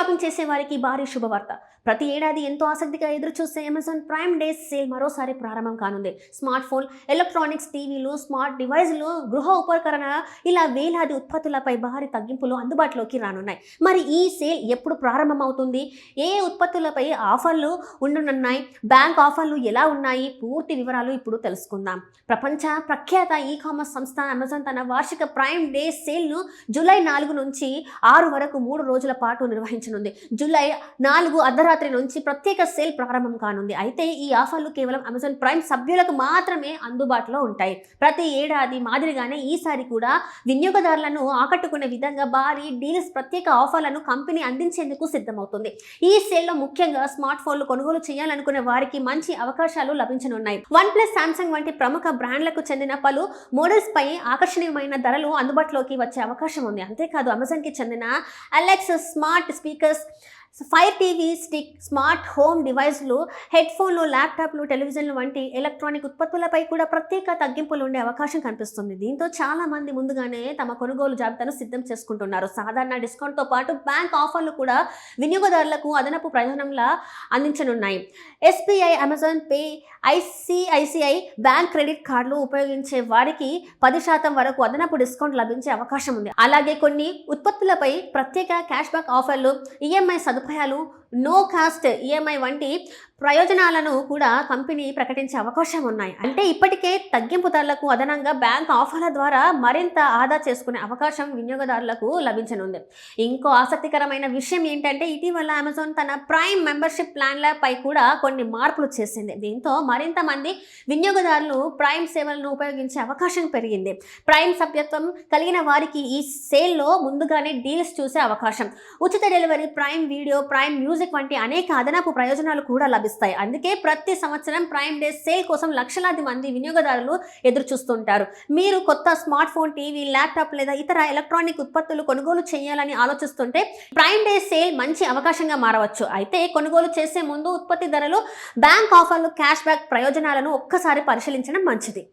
Shopping చేసే వారికి భారీ శుభవార్త. ప్రతి ఏడాది ఎంతో ఆసక్తిగా ఎదురుచూసే అమెజాన్ ప్రైమ్ డే సేల్ మరోసారి ప్రారంభం కానుంది. స్మార్ట్ ఫోన్, ఎలక్ట్రానిక్స్, టీవీలు, స్మార్ట్ డివైజ్లు, గృహ ఉపకరణ ఇలా వేలాది ఉత్పత్తులపై భారీ తగ్గింపులు అందుబాటులోకి రానున్నాయి. మరి ఈ సేల్ ఎప్పుడు ప్రారంభమవుతుంది? ఏ ఉత్పత్తులపై ఆఫర్లు ఉండనున్నాయి? బ్యాంక్ ఆఫర్లు ఎలా ఉన్నాయి? పూర్తి వివరాలు ఇప్పుడు తెలుసుకుందాం. ప్రపంచ ప్రఖ్యాత ఈ-కామర్స్ సంస్థ అమెజాన్ తన వార్షిక ప్రైమ్ డే సేల్ను జూలై 4 నుంచి 6 వరకు 3 రోజుల పాటు నిర్వహించనుంది. జూలై 4 అర్ధరాత్రి నుంచి ప్రత్యేక సేల్ ప్రారంభం కానుంది. అయితే ఈ ఆఫర్లు కేవలం అమెజాన్ ప్రైమ్ సభ్యులకు మాత్రమే అందుబాటులో ఉంటాయి. ప్రతి ఏడాది మాదిరిగానే ఈసారి కూడా వినియోగదారులను ఆకట్టుకునే విధంగా భారీ డీల్స్, ప్రత్యేక ఆఫర్లను కంపెనీ అందించేందుకు సిద్ధమవుతుంది. ఈ సేల్లో ముఖ్యంగా స్మార్ట్ ఫోన్లు కొనుగోలు చేయాలనుకునే వారికి మంచి అవకాశాలు లభించనున్నాయి. OnePlus, Samsung వంటి ప్రముఖ బ్రాండ్లకు చెందిన పలు మోడల్స్ పై ఆకర్షణీయమైన ధరలు అందుబాటులోకి వచ్చే అవకాశం ఉంది. అంతేకాదు అమెజాన్ కి చెందిన Alexa smart speakers, Fire TV Stick, smart home డివైస్లు, హెడ్ ఫోన్లు, ల్యాప్టాప్లు, టెలివిజన్లు వంటి ఎలక్ట్రానిక్ ఉత్పత్తులపై కూడా ప్రత్యేక తగ్గింపులు ఉండే అవకాశం కనిపిస్తుంది. దీంతో చాలా మంది ముందుగానే తమ కొనుగోలు జాబితాను సిద్ధం చేసుకుంటున్నారు. సాధారణ డిస్కౌంట్తో పాటు బ్యాంక్ ఆఫర్లు కూడా వినియోగదారులకు అదనపు ప్రయోజనంలా అందించనున్నాయి. SBI, Amazon pay, ICICI bank credit కార్డులు ఉపయోగించే వారికి 10% వరకు అదనపు డిస్కౌంట్ లభించే అవకాశం ఉంది. అలాగే కొన్ని ఉత్పత్తులపై ప్రత్యేక క్యాష్ బ్యాక్ ఆఫర్లు, EMI సదుపాయాలు, నో కాస్ట్ EMI వంటి ప్రయోజనాలను కూడా కంపెనీ ప్రకటించే అవకాశం ఉన్నాయి. అంటే ఇప్పటికే తగ్గింపు ధరలకు అదనంగా బ్యాంక్ ఆఫర్ల ద్వారా మరింత ఆదా చేసుకునే అవకాశం వినియోగదారులకు లభించనుంది. ఇంకో ఆసక్తికరమైన విషయం ఏంటంటే ఇటీవల అమెజాన్ తన ప్రైమ్ మెంబర్షిప్ ప్లాన్లపై కూడా కొన్ని మార్పులు చేసింది. దీంతో మరింత మంది వినియోగదారులు ప్రైమ్ సేవలను ఉపయోగించే అవకాశం పెరిగింది. ప్రైమ్ సభ్యత్వం కలిగిన వారికి ఈ సేల్లో ముందుగానే డీల్స్ చూసే అవకాశం, ఉచిత delivery, prime video, prime music వంటి అనేక అదనపు ప్రయోజనాలు కూడా లభిస్తాయి. అందుకే ప్రతి సంవత్సరం ప్రైమ్ డే సేల్ కోసం లక్షలాది మంది వినియోగదారులు ఎదురు చూస్తుంటారు. మీరు కొత్త స్మార్ట్ ఫోన్, టీవీ, ల్యాప్టాప్ లేదా ఇతర ఎలక్ట్రానిక్ ఉత్పత్తులు కొనుగోలు చేయాలని ఆలోచిస్తుంటే ప్రైమ్ డే సేల్ మంచి అవకాశంగా మారవచ్చు. అయితే కొనుగోలు చేసే ముందు ఉత్పత్తి ధరలు, బ్యాంక్ ఆఫర్లు, క్యాష్ బ్యాక్ ప్రయోజనాలను ఒక్కసారి పరిశీలించడం మంచిది.